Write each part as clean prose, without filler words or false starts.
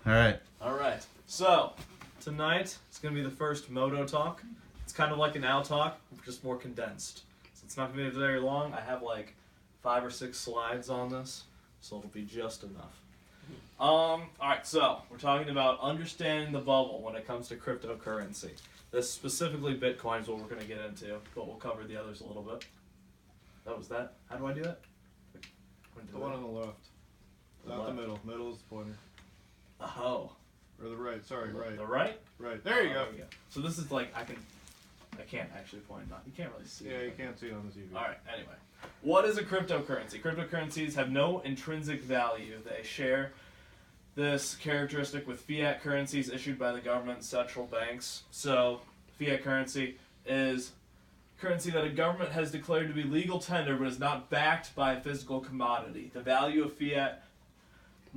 All right. All right. So tonight it's going to be the first Moto talk. It's kind of like an Al talk, just more condensed. So it's not going to be very long. I have like 5 or 6 slides on this, so it'll be just enough. All right. So we're talking about understanding the bubble when it comes to cryptocurrency. This specifically Bitcoin is what we're going to get into, but we'll cover the others a little bit. That was that. How do I do that? The one on the left. Not the middle. Middle is the pointer. Oh. Or the right. Sorry, right. The right? Right. There you go. There we go. So this is like, I can't actually point it. You can't really see it. Yeah, you can't see it on the TV. Alright, anyway. What is a cryptocurrency? Cryptocurrencies have no intrinsic value. They share this characteristic with fiat currencies issued by the government and central banks. So, fiat currency is currency that a government has declared to be legal tender but is not backed by a physical commodity. The value of fiat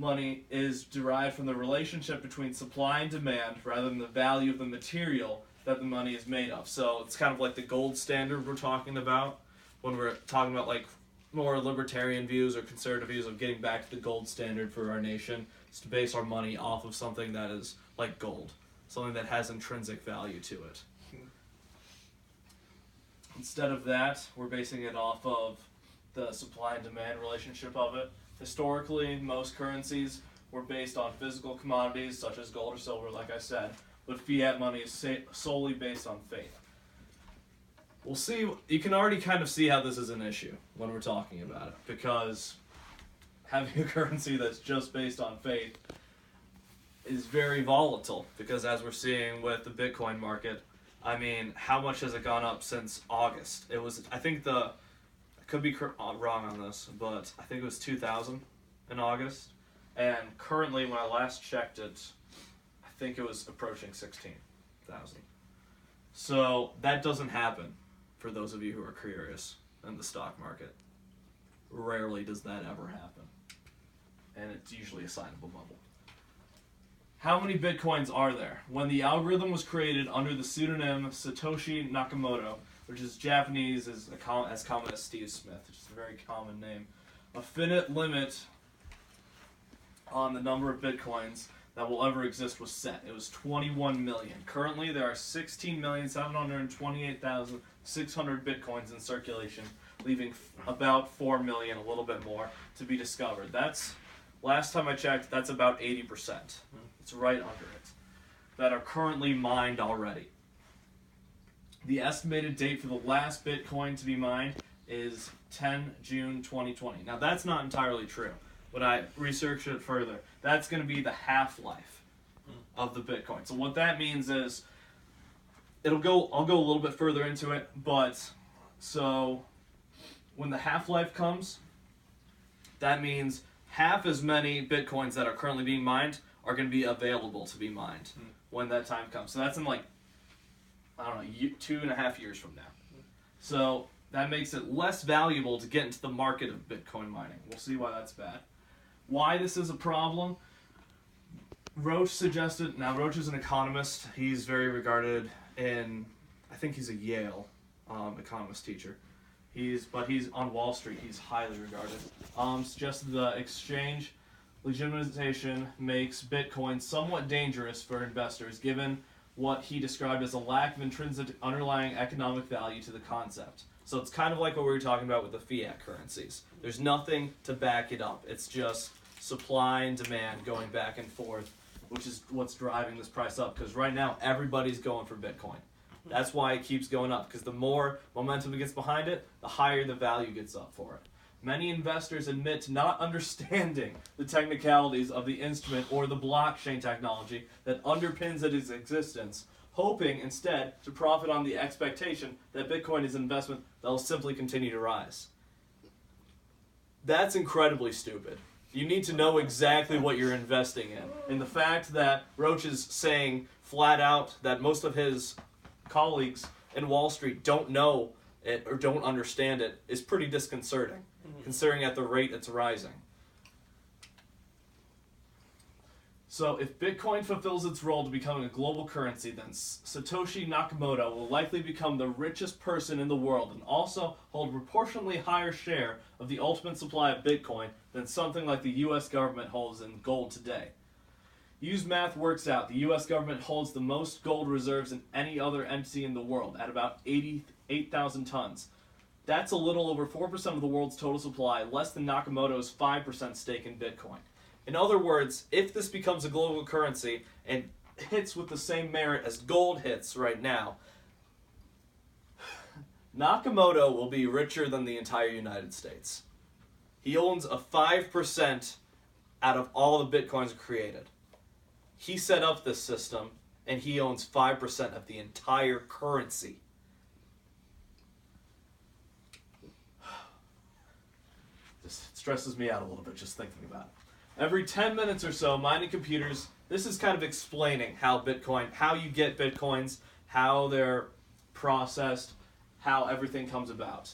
money is derived from the relationship between supply and demand rather than the value of the material that the money is made of. So it's kind of like the gold standard we're talking about when we're talking about like more libertarian views or conservative views of getting back to the gold standard for our nation. Is to base our money off of something that is like gold, something that has intrinsic value to it. Instead of that, we're basing it off of the supply and demand relationship of it. Historically, most currencies were based on physical commodities such as gold or silver, like I said, but fiat money is solely based on faith. We'll see, you can already kind of see how this is an issue when we're talking about it, because having a currency that's just based on faith is very volatile, because as we're seeing with the Bitcoin market, I mean, how much has it gone up since August? It was, I think I could be wrong on this, but I think it was 2,000 in August. And currently, when I last checked it, I think it was approaching 16,000. So that doesn't happen for those of you who are curious in the stock market. Rarely does that ever happen. And it's usually a sign of a bubble. How many Bitcoins are there? When the algorithm was created under the pseudonym Satoshi Nakamoto, which is Japanese as common as Steve Smith, which is a very common name, a finite limit on the number of Bitcoins that will ever exist was set. It was 21 million. Currently, there are 16,728,600 Bitcoins in circulation, leaving about 4 million, a little bit more, to be discovered. That's, last time I checked, that's about 80%. It's right under it, that are currently mined already. The estimated date for the last Bitcoin to be mined is 10 June 2020. Now that's not entirely true. When I researched it further, that's going to be the half-life of the Bitcoin. So what that means is, I'll go a little bit further into it, but so when the half-life comes, that means half as many Bitcoins that are currently being mined are going to be available to be mined when that time comes. So that's in like, I don't know, 2.5 years from now. So that makes it less valuable to get into the market of Bitcoin mining. We'll see why that's bad. Why this is a problem? Roach suggested, now Roach is an economist. He's very regarded in, I think he's a Yale economist teacher. But he's on Wall Street, he's highly regarded. Suggested the exchange legitimization makes Bitcoin somewhat dangerous for investors, given what he described as a lack of intrinsic underlying economic value to the concept. So it's kind of like what we were talking about with the fiat currencies. There's nothing to back it up. It's just supply and demand going back and forth, which is what's driving this price up, because right now everybody's going for Bitcoin. That's why it keeps going up, because the more momentum it gets behind it, the higher the value gets up for it. Many investors admit to not understanding the technicalities of the instrument or the blockchain technology that underpins its existence, hoping instead to profit on the expectation that Bitcoin is an investment that will simply continue to rise. That's incredibly stupid. You need to know exactly what you're investing in. And the fact that Roach is saying flat out that most of his colleagues in Wall Street don't know it or don't understand it is pretty disconcerting, considering at the rate it's rising. So if Bitcoin fulfills its role to becoming a global currency, then Satoshi Nakamoto will likely become the richest person in the world and also hold a proportionally higher share of the ultimate supply of Bitcoin than something like the US government holds in gold today. Used math works out. The U.S. government holds the most gold reserves than any other entity in the world, at about 88,000 tons. That's a little over 4% of the world's total supply, less than Nakamoto's 5% stake in Bitcoin. In other words, if this becomes a global currency and hits with the same merit as gold hits right now, Nakamoto will be richer than the entire United States. He owns a 5% out of all the Bitcoins created. He set up this system, and he owns 5% of the entire currency. This stresses me out a little bit just thinking about it. Every 10 minutes or so, mining computers, this is kind of explaining how you get Bitcoins, how they're processed, how everything comes about.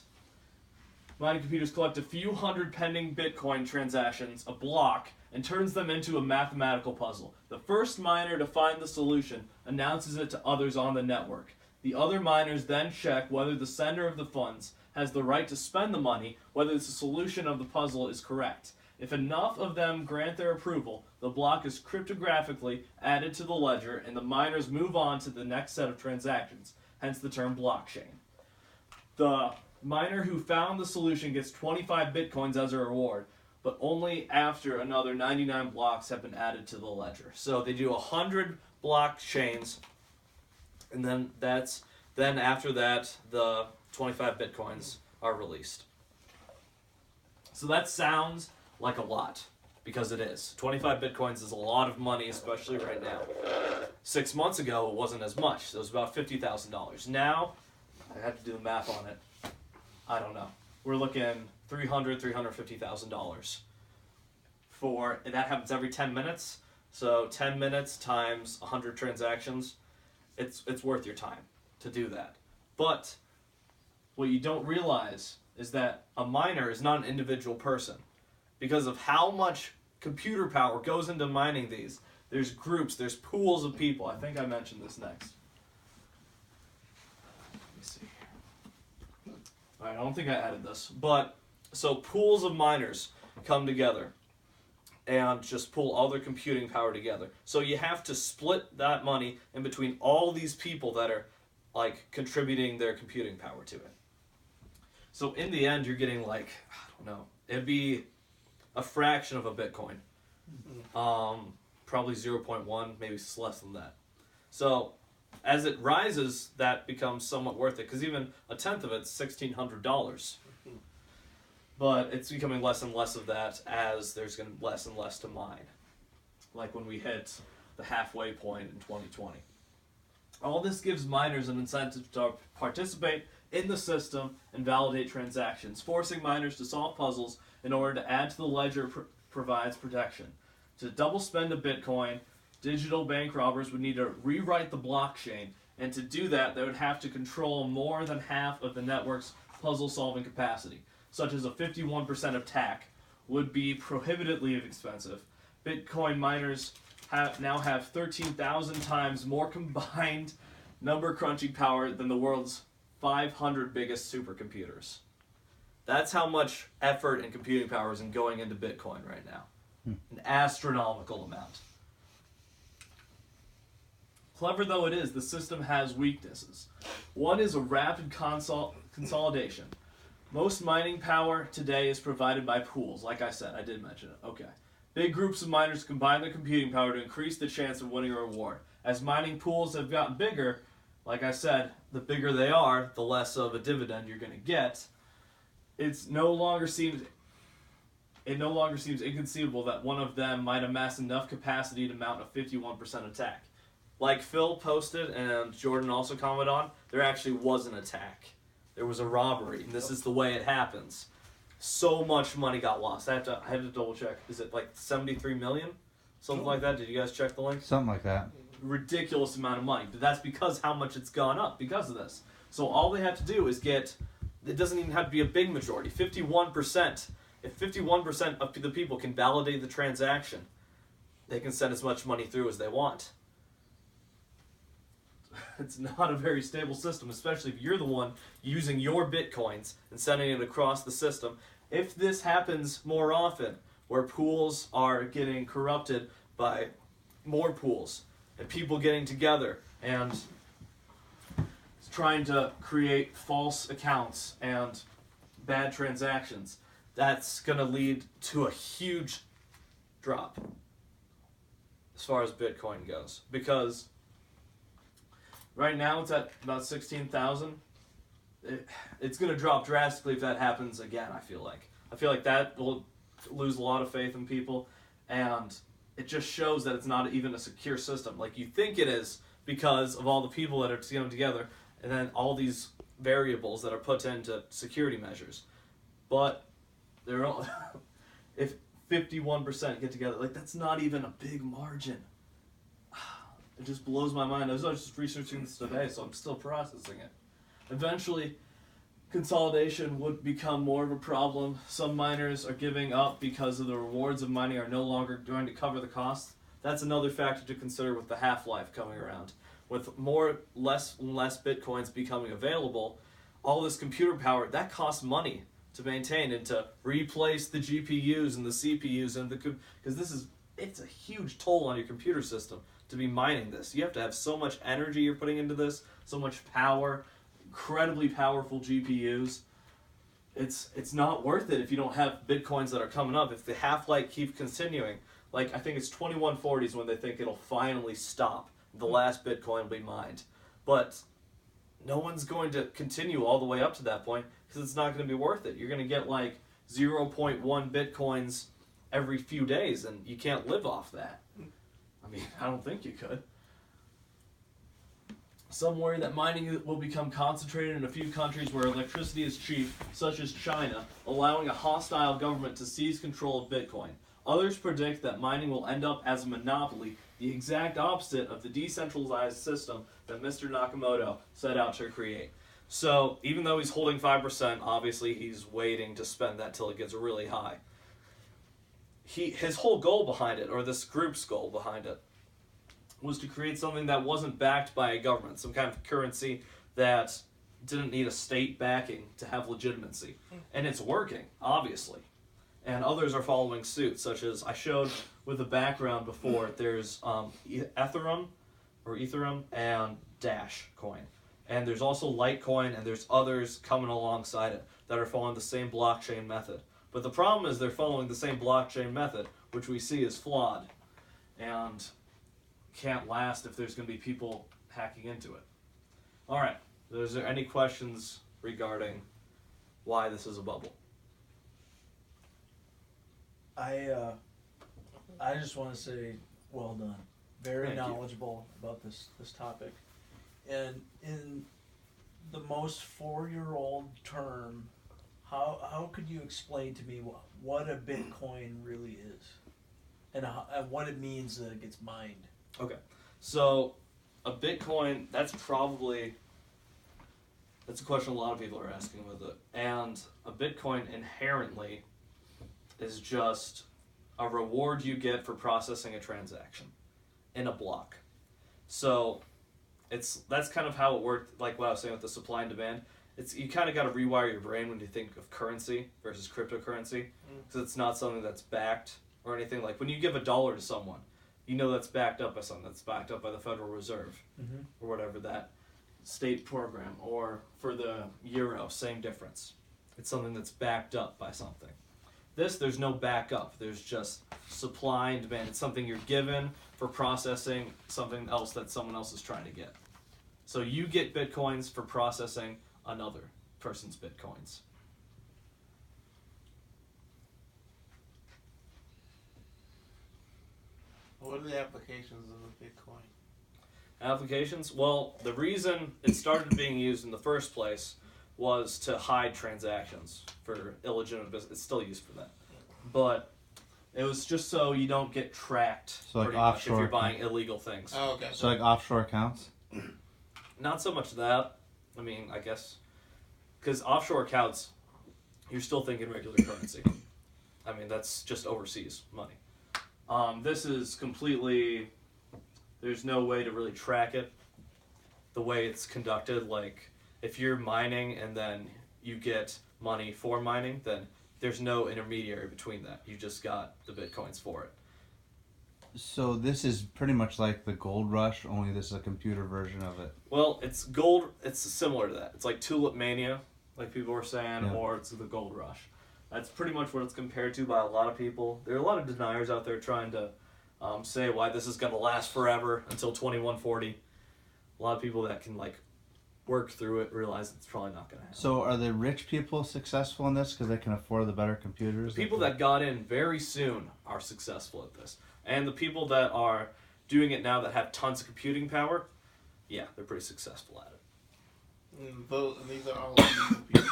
Mining computers collect a few hundred pending Bitcoin transactions, a block, and turns them into a mathematical puzzle. The first miner to find the solution announces it to others on the network. The other miners then check whether the sender of the funds has the right to spend the money, whether the solution of the puzzle is correct. If enough of them grant their approval, the block is cryptographically added to the ledger, and the miners move on to the next set of transactions, hence the term blockchain. The miner who found the solution gets 25 Bitcoins as a reward, but only after another 99 blocks have been added to the ledger. So they do 100 blockchains, and then after that, the 25 Bitcoins are released. So that sounds like a lot, because it is. 25 Bitcoins is a lot of money, especially right now. 6 months ago, it wasn't as much. It was about $50,000. Now, I had to do the math on it. I don't know. We're looking $350,000 and that happens every 10 minutes. So 10 minutes times 100 transactions, it's worth your time to do that. But what you don't realize is that a miner is not an individual person. Because of how much computer power goes into mining these, there's groups, there's pools of people. I think I mentioned this next. Let me see here. Alright, I don't think I added this. But, so pools of miners come together and just pool all their computing power together. So you have to split that money in between all these people that are like contributing their computing power to it. So in the end, you're getting like, I don't know, it'd be a fraction of a Bitcoin. Probably 0.1, maybe less than that. So as it rises, that becomes somewhat worth it, because even a tenth of it's $1,600. But it's becoming less and less of that as there's going to be less and less to mine. Like when we hit the halfway point in 2020. All this gives miners an incentive to participate in the system and validate transactions, forcing miners to solve puzzles in order to add to the ledger provides protection. To double spend a Bitcoin, digital bank robbers would need to rewrite the blockchain, and to do that, they would have to control more than half of the network's puzzle-solving capacity, such as a 51% attack, would be prohibitively expensive. Bitcoin miners now have 13,000 times more combined number crunching power than the world's 500 biggest supercomputers. That's how much effort and computing power is going into Bitcoin right now. An astronomical amount. Clever though it is, the system has weaknesses. One is a rapid consolidation. Most mining power today is provided by pools. Like I said, I did mention it. Okay. Big groups of miners combine their computing power to increase the chance of winning a reward. As mining pools have gotten bigger, like I said, the bigger they are, the less of a dividend you're going to get. It no longer seems inconceivable that one of them might amass enough capacity to mount a 51% attack. Like Phil posted and Jordan also commented on, there actually was an attack. There was a robbery, and this is the way it happens. So much money got lost. I had to double check. Is it like 73 million? Something like that? Did you guys check the link? Something like that. Ridiculous amount of money. But that's because how much it's gone up because of this. So all they have to do is get, it doesn't even have to be a big majority, 51%. If 51% of the people can validate the transaction, they can send as much money through as they want. It's not a very stable system, especially if you're the one using your Bitcoins and sending it across the system. If this happens more often, where pools are getting corrupted by more pools and people getting together and trying to create false accounts and bad transactions, that's going to lead to a huge drop as far as Bitcoin goes. Because right now it's at about 16,000. It's going to drop drastically if that happens again, I feel like. I feel like that will lose a lot of faith in people, and it just shows that it's not even a secure system. Like you think it is because of all the people that are together, and then all these variables that are put into security measures. But they're all, if 51% get together, like that's not even a big margin. It just blows my mind. I was just researching this today, so I'm still processing it. Eventually, consolidation would become more of a problem. Some miners are giving up because of the rewards of mining are no longer going to cover the costs. That's another factor to consider with the half-life coming around. With less and less Bitcoins becoming available, all this computer power, that costs money to maintain and to replace the GPUs and the CPUs and because it's a huge toll on your computer system to be mining this. You have to have so much energy you're putting into this, so much power, incredibly powerful GPUs. It's not worth it if you don't have Bitcoins that are coming up. If the half-life keeps continuing, like I think it's 2140s when they think it'll finally stop. The last Bitcoin will be mined. But no one's going to continue all the way up to that point because it's not going to be worth it. You're going to get like 0.1 Bitcoins every few days, and you can't live off that. I mean, I don't think you could. Some worry that mining will become concentrated in a few countries where electricity is cheap, such as China, allowing a hostile government to seize control of Bitcoin. Others predict that mining will end up as a monopoly, the exact opposite of the decentralized system that Mr. Nakamoto set out to create. So, even though he's holding 5%, obviously he's waiting to spend that till it gets really high. His whole goal behind it, or this group's goal behind it, was to create something that wasn't backed by a government, some kind of currency that didn't need a state backing to have legitimacy. And it's working, obviously. And others are following suit, such as I showed with the background before. There's Ethereum and Dash coin. And there's also Litecoin, and there's others coming alongside it that are following the same blockchain method. But the problem is they're following the same blockchain method, which we see is flawed and can't last if there's going to be people hacking into it. All right. Is there any questions regarding why this is a bubble? I just want to say, well done. Very Thank you. knowledgeable about this topic. And in the most 4-year-old term, how could you explain to me what a Bitcoin really is, and what it means that it gets mined? Okay, so a Bitcoin, that's a question a lot of people are asking with it. And a Bitcoin inherently is just a reward you get for processing a transaction in a block. So that's kind of how it worked, like what I was saying with the supply and demand. You kind of got to rewire your brain when you think of currency versus cryptocurrency, because it's not something that's backed or anything. Like when you give $1 to someone, you know that's backed up by something. That's backed up by the Federal Reserve or whatever that state program. Or for the euro, same difference. It's something that's backed up by something. There's no backup. There's just supply and demand. It's something you're given for processing something else that someone else is trying to get. So you get Bitcoins for processing another person's Bitcoins. What are the applications of a Bitcoin? Applications? Well, the reason it started being used in the first place was to hide transactions for illegitimate business. It's still used for that. But it was just so you don't get tracked So like pretty much if offshore you're buying illegal things. Oh, okay. So like offshore accounts? Not so much that. I mean, I guess, because offshore accounts, you're still thinking regular currency. I mean, that's just overseas money. This is completely, there's no way to really track it the way it's conducted. Like, if you're mining and then you get money for mining, then there's no intermediary between that. You just got the Bitcoins for it. So this is pretty much like the gold rush, only this is a computer version of it. Well, it's gold. It's similar to that. It's like Tulip Mania, like people were saying, Yeah. or it's the Gold Rush. That's pretty much what it's compared to by a lot of people. There are a lot of deniers out there trying to say why this is going to last forever until 2140. A lot of people that can like work through it realize it's probably not going to happen. So are the rich people successful in this because they can afford the better computers? The people that got in very soon are successful at this. And the people that are doing it now that have tons of computing power, yeah, they're pretty successful at it. And these are all illegal people.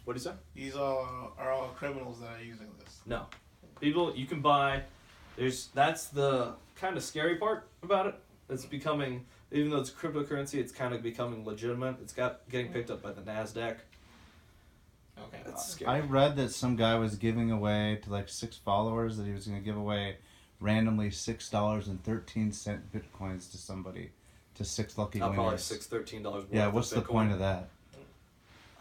What do you say? These are all criminals that are using this. No. People, you can buy, that's the kind of scary part about it. It's becoming, even though it's cryptocurrency, it's kind of becoming legitimate. It's getting picked up by the NASDAQ. Okay. That's scary. I read that some guy was giving away to like 6 followers that he was going to give away randomly $6.13 bitcoins to somebody, to 6 lucky Probably winners. $13 worth Yeah, of what's the Bitcoin. point of that?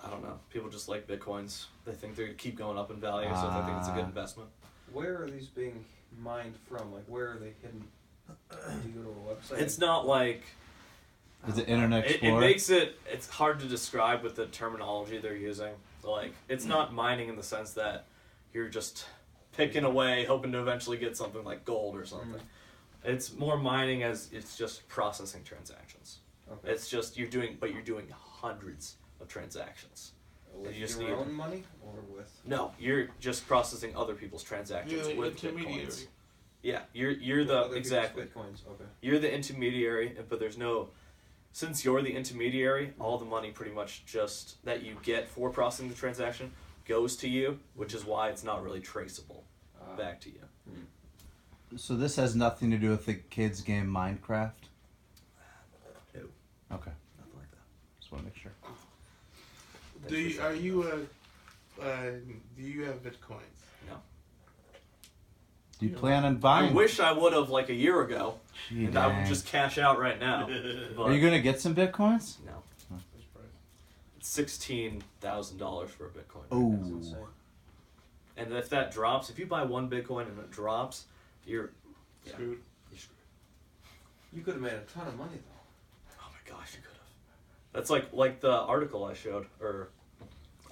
I don't know. People just like Bitcoins. They think they're going to keep going up in value, so they think it's a good investment. Where are these being mined from? Like, where are they hidden? Do you go to a website? It's not like... Is it Internet It Explorer? makes it's hard to describe with the terminology they're using. Like, it's not mining in the sense that you're just picking away, hoping to eventually get something like gold or something. It's more mining as it's just processing transactions. Okay. It's just you're doing hundreds of transactions. With you just your need- own money or with? No, you're just processing other people's transactions You're the with intermediary. Bitcoins. Yeah, you're with the other people's exactly. Bitcoins. Okay. You're the intermediary, but there's no. Since you're the intermediary, all the money pretty much just that you get for processing the transaction goes to you, which is why it's not really traceable back to you. So this has nothing to do with the kids' game Minecraft? No. Okay, Nothing like that. just want to make sure. Do you have bitcoins? No. Do you plan on buying? I wish I would have like a year ago, Gee, and I would dang. just cash out right now. But Are you going to get some bitcoins? no, Which price? it's $16,000 for a Bitcoin. Oh. That's insane. And if that drops, if you buy one Bitcoin and it drops, you're yeah, Screwed. you're screwed. You could have made a ton of money though. Oh my gosh, you could have. That's like the article I showed, or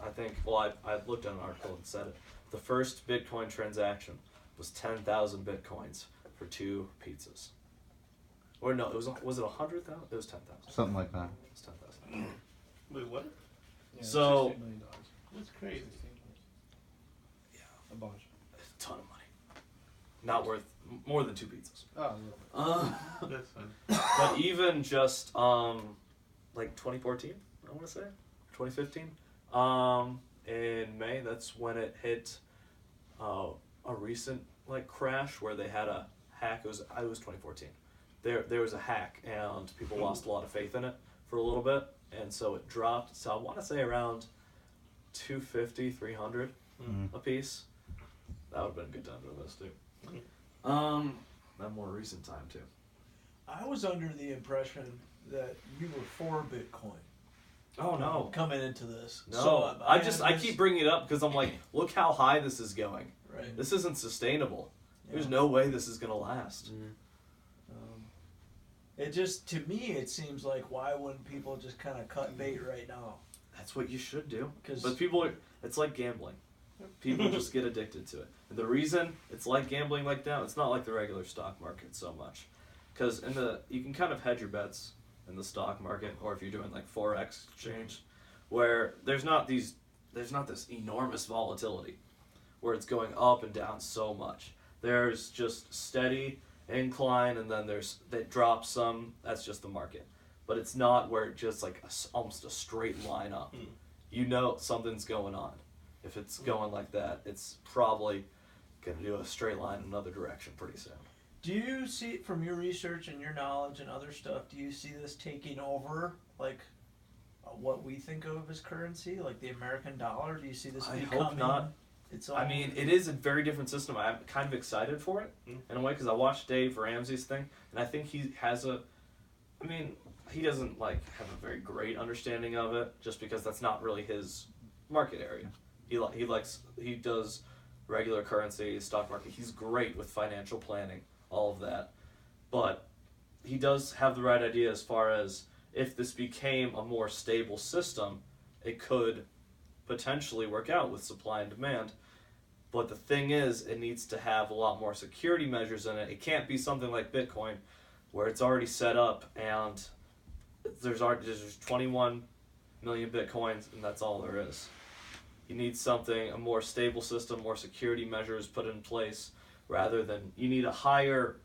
I think. Well, I looked at an article and said it. The first Bitcoin transaction was 10,000 Bitcoins for 2 pizzas. Or no, was it 100,000? It was 10,000. Something like that. It was 10,000. Wait, what? So That's crazy. A bunch. a ton of money. Not worth more than 2 pizzas. Oh, That's fine. But even just like 2014, I want to say 2015, in May, that's when it hit a recent like crash where they had a hack. It was 2014. There was a hack and people lost a lot of faith in it for a little bit, and so it dropped. So I want to say around 250, 300 a piece. That would have been a good time to invest too. That more recent time too. I was under the impression that you were for Bitcoin. Oh no. Coming into this. No, So, I keep bringing it up because I'm like, look how high this is going. Right. This isn't sustainable. There's Yeah. no way this is gonna last. It just, to me, it seems like why wouldn't people just kind of cut bait right now? That's what you should do. 'Cause- But people are, it's like gambling. People just get addicted to it. And the reason it's like gambling like that, it's not like the regular stock market so much. Because you can kind of hedge your bets in the stock market, or if you're doing like Forex exchange, where there's not this enormous volatility where it's going up and down so much. There's just steady incline, and then that drops some. That's just the market. But it's not where it's just like almost a straight line up. You know something's going on. If it's going like that, it's probably going to do a straight line in another direction pretty soon. Do you see, from your research and your knowledge and other stuff, do you see this taking over, like, what we think of as currency, like the American dollar? Do you see this I becoming hope not. its own? I mean, it is a very different system. I'm kind of excited for it in a way because I watched Dave Ramsey's thing, and I think he has he doesn't like have a very great understanding of it just because that's not really his market area. He does regular currency, stock market. He's great with financial planning all of that. But he does have the right idea as far as if this became a more stable system, it could potentially work out with supply and demand. But the thing is, it needs to have a lot more security measures in it. It can't be something like Bitcoin, where it's already set up and there's 21 million Bitcoins and that's all there is. You need something, a more stable system, more security measures put in place, rather than you need a higher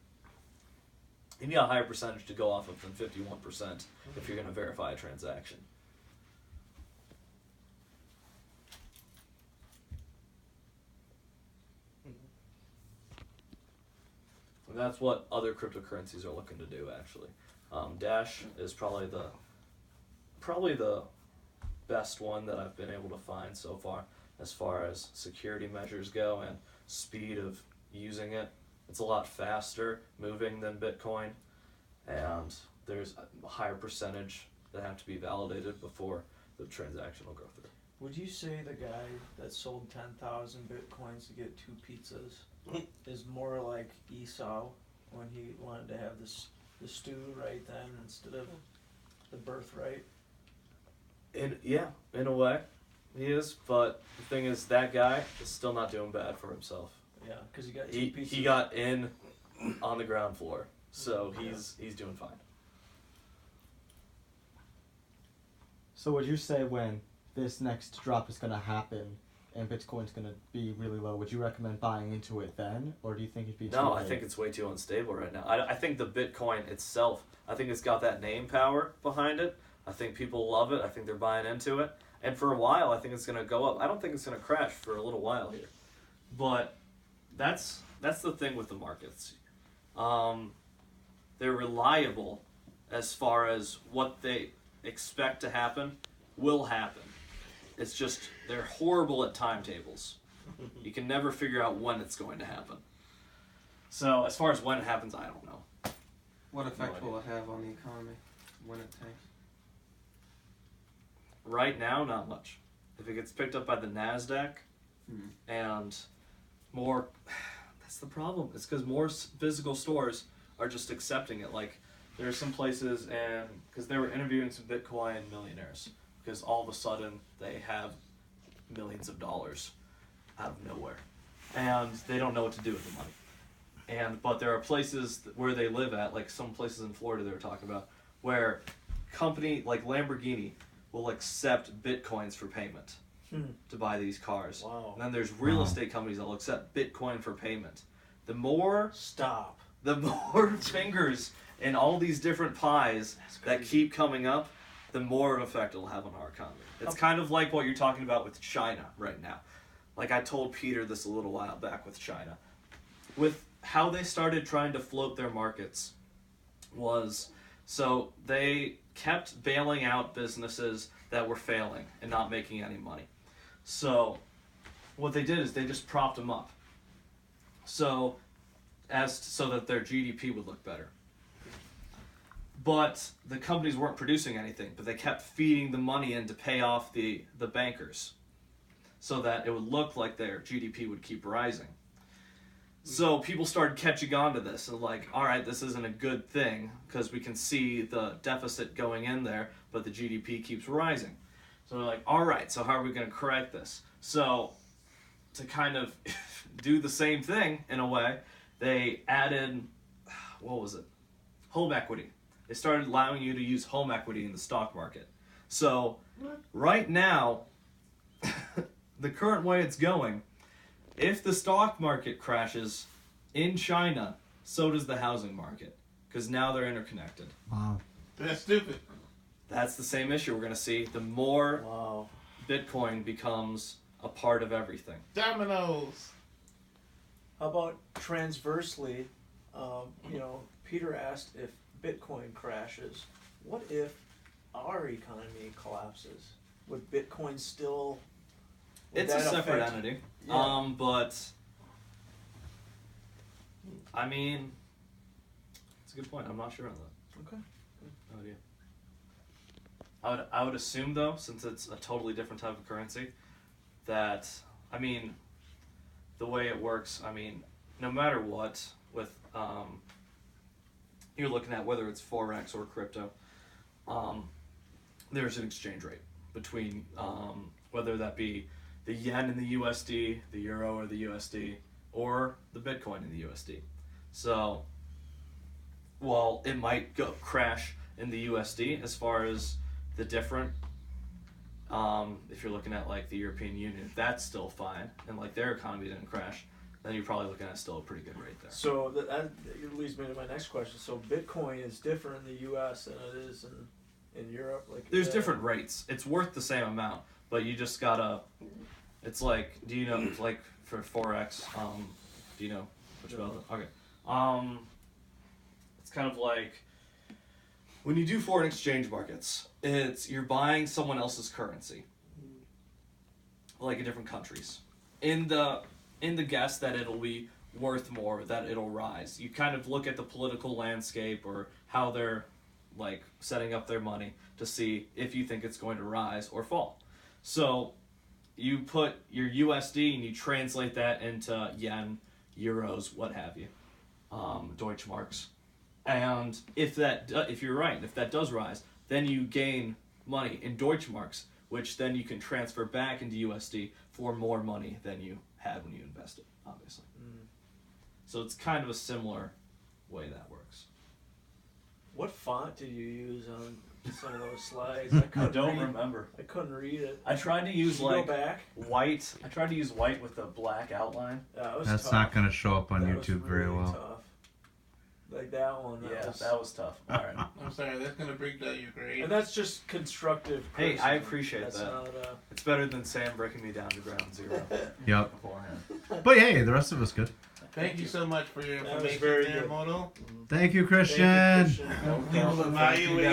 percentage to go off of than 51% if you're going to verify a transaction. And that's what other cryptocurrencies are looking to do, actually. Dash is probably the best one that I've been able to find so far as security measures go and speed of using it. It's a lot faster moving than Bitcoin, and there's a higher percentage that have to be validated before the transaction will go through. Would you say the guy that sold 10,000 Bitcoins to get 2 pizzas is more like Esau when he wanted to have the stew right then instead of the birthright? In a way, he is. But the thing is, that guy is still not doing bad for himself. Yeah, because he got 2 pizzas. He got in on the ground floor, so he's doing fine. So would you say when this next drop is going to happen and Bitcoin's going to be really low, would you recommend buying into it then, or do you think it'd be too No, late? I think it's way too unstable right now. I think the Bitcoin itself, I think it's got that name power behind it. I think people love it. I think they're buying into it. And for a while, I think it's going to go up. I don't think it's going to crash for a little while here. But that's the thing with the markets. They're reliable as far as what they expect to happen will happen. It's just they're horrible at timetables. You can never figure out when it's going to happen. So as far as when it happens, I don't know. What effect will it have on the economy when it tanks? Right now, not much. If it gets picked up by the NASDAQ and more, that's the problem. It's because more physical stores are just accepting it. Like, there are some places, and because they were interviewing some Bitcoin millionaires, because all of a sudden they have millions of dollars out of nowhere, and they don't know what to do with the money. But there are places where they live at, like some places in Florida they were talking about, where company like Lamborghini will accept Bitcoins for payment to buy these cars. Wow. And then there's real estate companies that will accept Bitcoin for payment. The more fingers in all these different pies that keep coming up, the more of an effect it'll have on our economy. It's kind of like what you're talking about with China right now. Like I told Peter this a little while back with China. With how they started trying to float their markets was, so they kept bailing out businesses that were failing and not making any money. So what they did is they just propped them up. So that their GDP would look better. But the companies weren't producing anything, but they kept feeding the money in to pay off the bankers so that it would look like their GDP would keep rising. So people started catching on to this and like, all right, this isn't a good thing because we can see the deficit going in there, but the GDP keeps rising. So they're like, all right, so how are we going to correct this? So to kind of do the same thing in a way, they added, home equity. They started allowing you to use home equity in the stock market. So right now, the current way it's going, if the stock market crashes in China, so does the housing market, because now they're interconnected. Wow. That's stupid. That's the same issue we're going to see. The more Bitcoin becomes a part of everything. Dominoes. How about transversely, Peter asked if Bitcoin crashes, what if our economy collapses? Would Bitcoin still... It's a separate entity. Yeah. But I mean, it's a good point. I'm not sure on that. Okay. No idea. I would assume though, since it's a totally different type of currency, that the way it works, no matter what, with you're looking at whether it's forex or crypto, there's an exchange rate between whether that be the yen and the USD, the euro or the USD, or the Bitcoin and the USD. So, while it might go crash in the USD as far as the different, if you're looking at like the European Union, that's still fine, and like their economy didn't crash, then you're probably looking at still a pretty good rate there. So that leads me to my next question. So Bitcoin is different in the U.S. than it is in Europe. Like There's different rates. It's worth the same amount, but you just gotta. It's like, do you know, like for forex? Do you know which about it? Okay. It's kind of like when you do foreign exchange markets. It's you're buying someone else's currency, like in different countries. In the guess that it'll be worth more, that it'll rise. You kind of look at the political landscape or how they're like setting up their money to see if you think it's going to rise or fall. So you put your USD and you translate that into yen, euros, what have you, Deutschmarks. And if you're right, if that does rise, then you gain money in Deutschmarks, which then you can transfer back into USD for more money than you had when you invested, obviously. So it's kind of a similar way that works. What font did you use on some of those slides? I don't remember. I couldn't read it. I tried to use Go like back. white. I tried to use white with a black outline. That was That's tough. not going to show up on That was YouTube very really well. Tough. Like that one. That was tough. All right. I'm sorry, that's gonna bring down your grade. And that's just constructive. Hey, I criticism. appreciate That's that. Not, It's better than Sam breaking me down to ground zero Yep. beforehand. But hey, the rest of us good. Thank you so much for your That was information very there, good. Moto. Thank you, Thank you, Christian. Christian. We will evaluate